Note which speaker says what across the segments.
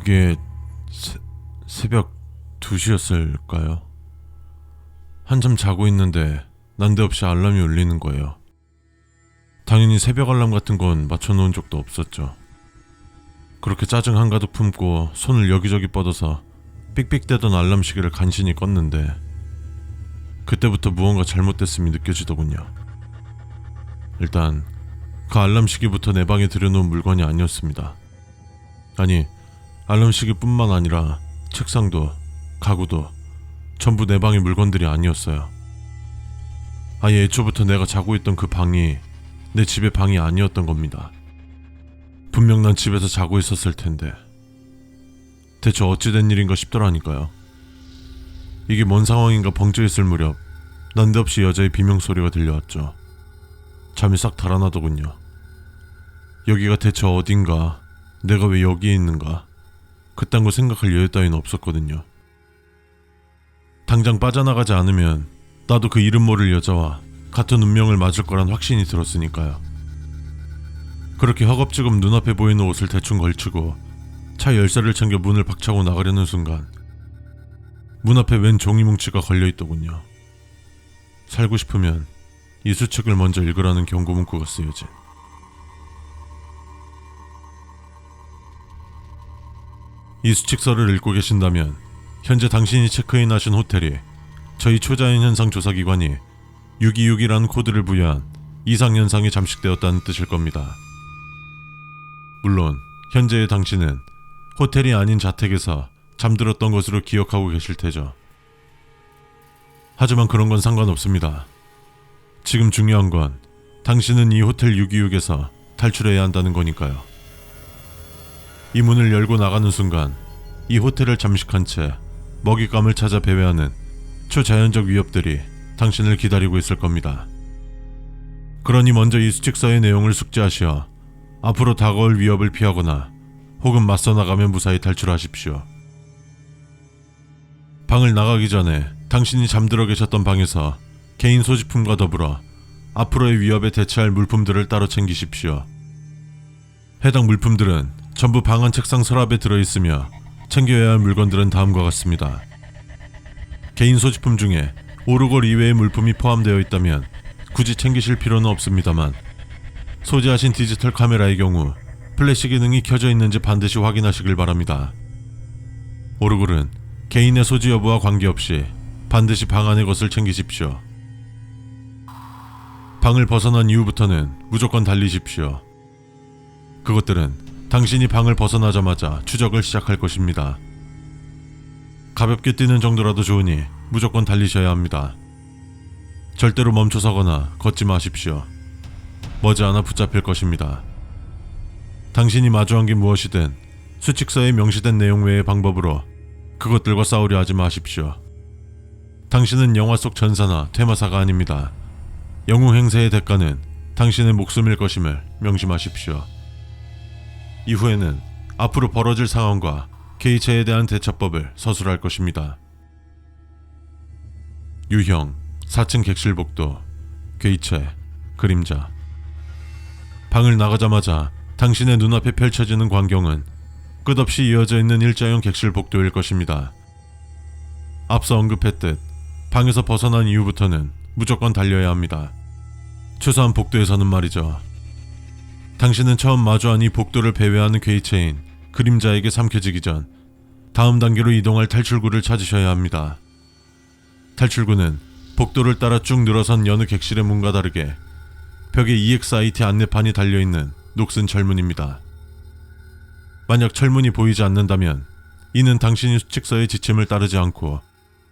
Speaker 1: 그게 새벽 2시였을까요? 한참 자고 있는데 난데없이 알람이 울리는 거예요. 당연히 새벽 알람 같은 건 맞춰놓은 적도 없었죠. 그렇게 짜증 한가득 품고 손을 여기저기 뻗어서 삑삑대던 알람 시계를 간신히 껐는데 그때부터 무언가 잘못됐음이 느껴지더군요. 일단 그 알람 시계부터 내 방에 들여놓은 물건이 아니었습니다. 아니, 알람 시계뿐만 아니라 책상도 가구도 전부 내 방의 물건들이 아니었어요. 아예 애초부터 내가 자고 있던 그 방이 내 집의 방이 아니었던 겁니다. 분명 난 집에서 자고 있었을 텐데 대체 어찌된 일인가 싶더라니까요. 이게 뭔 상황인가 벙쪄있을 무렵 난데없이 여자의 비명소리가 들려왔죠. 잠이 싹 달아나더군요. 여기가 대체 어딘가, 내가 왜 여기에 있는가, 그딴 거 생각할 여유 따윈 없었거든요. 당장 빠져나가지 않으면 나도 그 이름 모를 여자와 같은 운명을 맞을 거란 확신이 들었으니까요. 그렇게 허겁지겁 눈앞에 보이는 옷을 대충 걸치고 차 열쇠를 챙겨 문을 박차고 나가려는 순간 문 앞에 웬 종이 뭉치가 걸려있더군요. 살고 싶으면 이 수칙을 먼저 읽으라는 경고 문구가 쓰여진. 이 수칙서를 읽고 계신다면 현재 당신이 체크인하신 호텔이 저희 초자연 현상 조사기관이 626이라는 코드를 부여한 이상현상이 잠식되었다는 뜻일 겁니다. 물론 현재의 당신은 호텔이 아닌 자택에서 잠들었던 것으로 기억하고 계실 테죠. 하지만 그런 건 상관없습니다. 지금 중요한 건 당신은 이 호텔 626에서 탈출해야 한다는 거니까요. 이 문을 열고 나가는 순간 이 호텔을 잠식한 채 먹잇감을 찾아 배회하는 초자연적 위협들이 당신을 기다리고 있을 겁니다. 그러니 먼저 이 수칙서의 내용을 숙지하시어 앞으로 다가올 위협을 피하거나 혹은 맞서 나가며 무사히 탈출하십시오. 방을 나가기 전에 당신이 잠들어 계셨던 방에서 개인 소지품과 더불어 앞으로의 위협에 대처할 물품들을 따로 챙기십시오. 해당 물품들은 전부 방 안 책상 서랍에 들어있으며 챙겨야 할 물건들은 다음과 같습니다. 개인 소지품 중에 오르골 이외의 물품이 포함되어 있다면 굳이 챙기실 필요는 없습니다만 소지하신 디지털 카메라의 경우 플래시 기능이 켜져 있는지 반드시 확인하시길 바랍니다. 오르골은 개인의 소지 여부와 관계없이 반드시 방 안의 것을 챙기십시오. 방을 벗어난 이후부터는 무조건 달리십시오. 그것들은 당신이 방을 벗어나자마자 추적을 시작할 것입니다. 가볍게 뛰는 정도라도 좋으니 무조건 달리셔야 합니다. 절대로 멈춰서거나 걷지 마십시오. 머지않아 붙잡힐 것입니다. 당신이 마주한 게 무엇이든 수칙서에 명시된 내용 외의 방법으로 그것들과 싸우려 하지 마십시오. 당신은 영화 속 전사나 퇴마사가 아닙니다. 영웅 행세의 대가는 당신의 목숨일 것임을 명심하십시오. 이후에는 앞으로 벌어질 상황과 개의체에 대한 대처법을 서술할 것입니다. 유형, 4층 객실 복도, 개의체, 그림자. 방을 나가자마자 당신의 눈앞에 펼쳐지는 광경은 끝없이 이어져 있는 일자형 객실 복도일 것입니다. 앞서 언급했듯 방에서 벗어난 이후부터는 무조건 달려야 합니다. 최소한 복도에서는 말이죠. 당신은 처음 마주한 이 복도를 배회하는 괴이체인 그림자에게 삼켜지기 전 다음 단계로 이동할 탈출구를 찾으셔야 합니다. 탈출구는 복도를 따라 쭉 늘어선 여느 객실의 문과 다르게 벽에 EXIT 안내판이 달려있는 녹슨 철문입니다. 만약 철문이 보이지 않는다면 이는 당신이 수칙서의 지침을 따르지 않고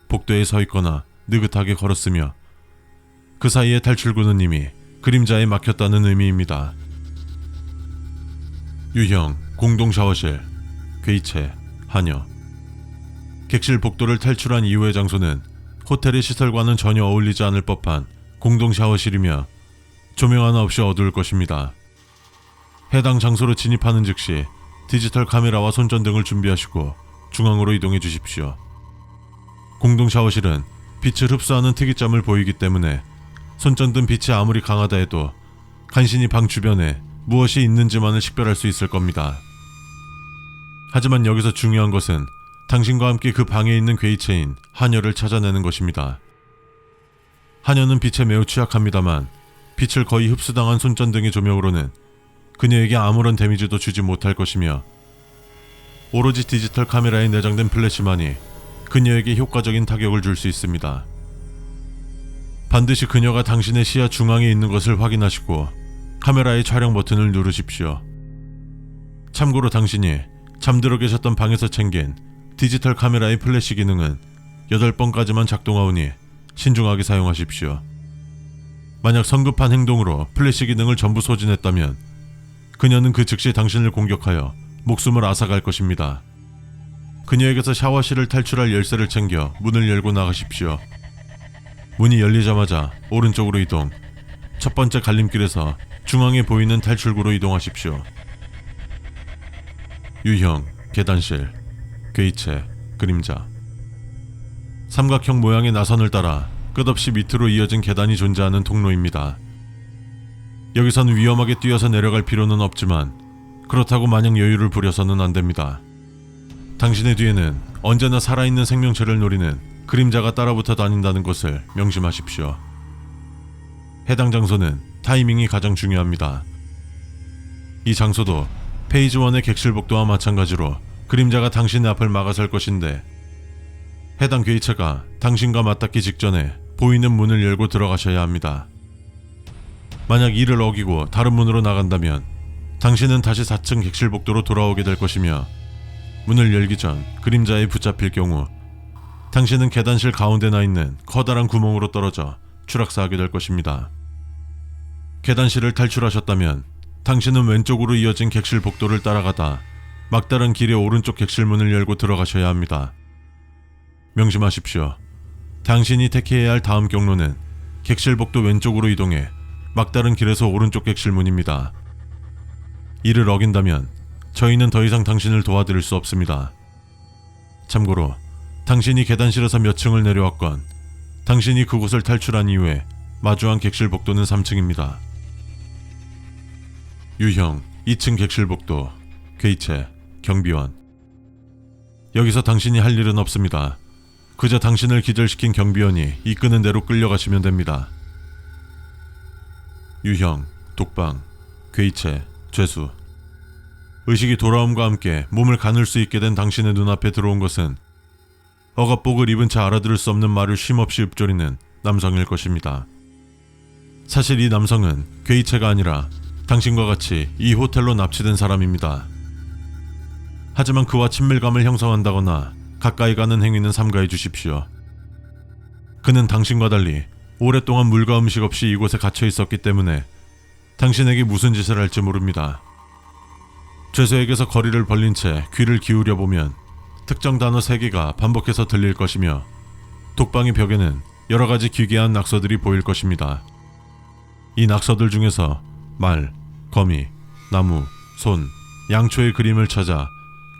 Speaker 1: 복도에 서 있거나 느긋하게 걸었으며 그 사이에 탈출구는 이미 그림자에 막혔다는 의미입니다. 유형, 공동 샤워실, 괴이체, 하녀. 객실 복도를 탈출한 이후의 장소는 호텔의 시설과는 전혀 어울리지 않을 법한 공동 샤워실이며 조명 하나 없이 어두울 것입니다. 해당 장소로 진입하는 즉시 디지털 카메라와 손전등을 준비하시고 중앙으로 이동해 주십시오. 공동 샤워실은 빛을 흡수하는 특이점을 보이기 때문에 손전등 빛이 아무리 강하다 해도 간신히 방 주변에 무엇이 있는지만을 식별할 수 있을 겁니다. 하지만 여기서 중요한 것은 당신과 함께 그 방에 있는 괴이체인 하녀를 찾아내는 것입니다. 하녀는 빛에 매우 취약합니다만 빛을 거의 흡수당한 손전등의 조명으로는 그녀에게 아무런 데미지도 주지 못할 것이며 오로지 디지털 카메라에 내장된 플래시만이 그녀에게 효과적인 타격을 줄 수 있습니다. 반드시 그녀가 당신의 시야 중앙에 있는 것을 확인하시고 카메라의 촬영 버튼을 누르십시오. 참고로 당신이 잠들어 계셨던 방에서 챙긴 디지털 카메라의 플래시 기능은 8번까지만 작동하오니 신중하게 사용하십시오. 만약 성급한 행동으로 플래시 기능을 전부 소진했다면 그녀는 그 즉시 당신을 공격하여 목숨을 앗아갈 것입니다. 그녀에게서 샤워실을 탈출할 열쇠를 챙겨 문을 열고 나가십시오. 문이 열리자마자 오른쪽으로 이동, 첫 번째 갈림길에서 중앙에 보이는 탈출구로 이동하십시오. 유형, 계단실, 괴이체, 그림자. 삼각형 모양의 나선을 따라 끝없이 밑으로 이어진 계단이 존재하는 통로입니다. 여기선 위험하게 뛰어서 내려갈 필요는 없지만 그렇다고 마냥 여유를 부려서는 안됩니다. 당신의 뒤에는 언제나 살아있는 생명체를 노리는 그림자가 따라붙어 다닌다는 것을 명심하십시오. 해당 장소는 타이밍이 가장 중요합니다. 이 장소도 페이지 1의 객실복도와 마찬가지로 그림자가 당신의 앞을 막아설 것인데 해당 괴이체가 당신과 맞닿기 직전에 보이는 문을 열고 들어가셔야 합니다. 만약 이를 어기고 다른 문으로 나간다면 당신은 다시 4층 객실복도로 돌아오게 될 것이며 문을 열기 전 그림자에 붙잡힐 경우 당신은 계단실 가운데 나 있는 커다란 구멍으로 떨어져 추락사하게 될 것입니다. 계단실을 탈출하셨다면 당신은 왼쪽으로 이어진 객실 복도를 따라가다 막다른 길의 오른쪽 객실문을 열고 들어가셔야 합니다. 명심하십시오. 당신이 택해야 할 다음 경로는 객실 복도 왼쪽으로 이동해 막다른 길에서 오른쪽 객실문입니다. 이를 어긴다면 저희는 더 이상 당신을 도와드릴 수 없습니다. 참고로 당신이 계단실에서 몇 층을 내려왔건 당신이 그곳을 탈출한 이후에 마주한 객실 복도는 3층입니다. 유형 2층 객실 복도, 괴이체, 경비원. 여기서 당신이 할 일은 없습니다. 그저 당신을 기절시킨 경비원이 이끄는 대로 끌려가시면 됩니다. 유형, 독방, 괴이체, 죄수. 의식이 돌아옴과 함께 몸을 가눌 수 있게 된 당신의 눈앞에 들어온 것은 억압복을 입은 채 알아들을 수 없는 말을 쉼없이 읊조리는 남성일 것입니다. 사실 이 남성은 괴이체가 아니라 당신과 같이 이 호텔로 납치된 사람입니다. 하지만 그와 친밀감을 형성한다거나 가까이 가는 행위는 삼가해 주십시오. 그는 당신과 달리 오랫동안 물과 음식 없이 이곳에 갇혀 있었기 때문에 당신에게 무슨 짓을 할지 모릅니다. 죄수에게서 거리를 벌린 채 귀를 기울여 보면 특정 단어 3개가 반복해서 들릴 것이며 독방의 벽에는 여러가지 기괴한 낙서들이 보일 것입니다. 이 낙서들 중에서 말, 거미, 나무, 손, 양초의 그림을 찾아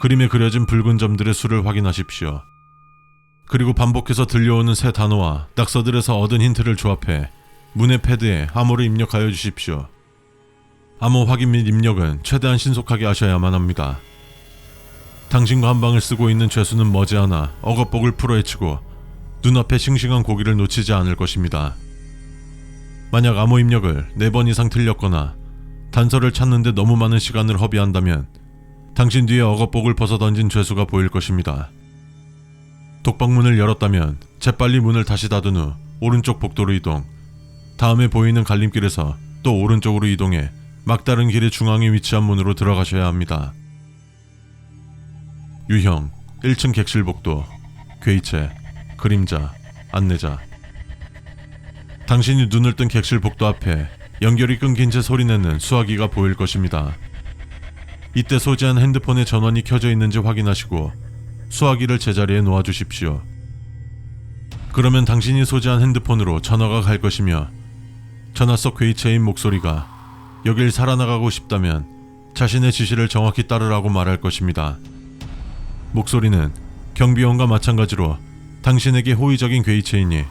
Speaker 1: 그림에 그려진 붉은 점들의 수를 확인하십시오. 그리고 반복해서 들려오는 새 단어와 낙서들에서 얻은 힌트를 조합해 문의 패드에 암호를 입력하여 주십시오. 암호 확인 및 입력은 최대한 신속하게 하셔야만 합니다. 당신과 한 방을 쓰고 있는 죄수는 머지않아 억압복을 풀어헤치고 눈앞에 싱싱한 고기를 놓치지 않을 것입니다. 만약 암호 입력을 4번 이상 틀렸거나 단서를 찾는데 너무 많은 시간을 허비한다면 당신 뒤에 억압복을 벗어던진 죄수가 보일 것입니다. 독방문을 열었다면 재빨리 문을 다시 닫은 후 오른쪽 복도로 이동, 다음에 보이는 갈림길에서 또 오른쪽으로 이동해 막다른 길의 중앙에 위치한 문으로 들어가셔야 합니다. 유형 1층 객실 복도, 괴이체, 그림자, 안내자. 당신이 눈을 뜬 객실 복도 앞에 연결이 끊긴 채 소리내는 수화기가 보일 것입니다. 이때 소지한 핸드폰의 전원이 켜져 있는지 확인하시고 수화기를 제자리에 놓아주십시오. 그러면 당신이 소지한 핸드폰으로 전화가 갈 것이며 전화 속 괴이체인 목소리가 여길 살아나가고 싶다면 자신의 지시를 정확히 따르라고 말할 것입니다. 목소리는 경비원과 마찬가지로 당신에게 호의적인 괴이체이니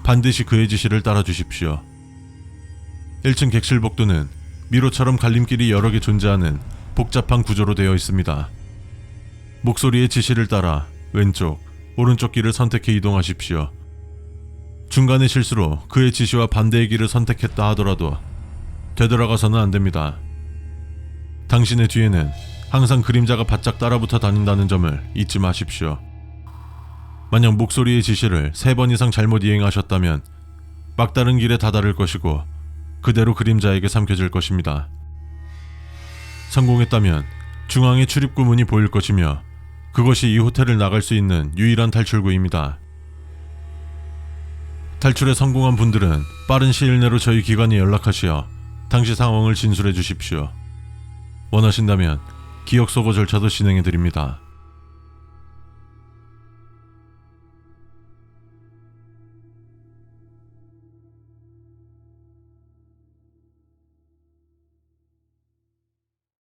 Speaker 1: 반드시 그의 지시를 따라주십시오. 1층 객실 복도는 미로처럼 갈림길이 여러 개 존재하는 복잡한 구조로 되어 있습니다. 목소리의 지시를 따라 왼쪽, 오른쪽 길을 선택해 이동하십시오. 중간에 실수로 그의 지시와 반대의 길을 선택했다 하더라도 되돌아가서는 안 됩니다. 당신의 뒤에는 항상 그림자가 바짝 따라붙어 다닌다는 점을 잊지 마십시오. 만약 목소리의 지시를 3번 이상 잘못 이행하셨다면 막다른 길에 다다를 것이고 그대로 그림자에게 삼켜질 것입니다. 성공했다면 중앙의 출입구 문이 보일 것이며 그것이 이 호텔을 나갈 수 있는 유일한 탈출구입니다. 탈출에 성공한 분들은 빠른 시일 내로 저희 기관에 연락하시어 당시 상황을 진술해 주십시오. 원하신다면 기억 소거 절차도 진행해 드립니다.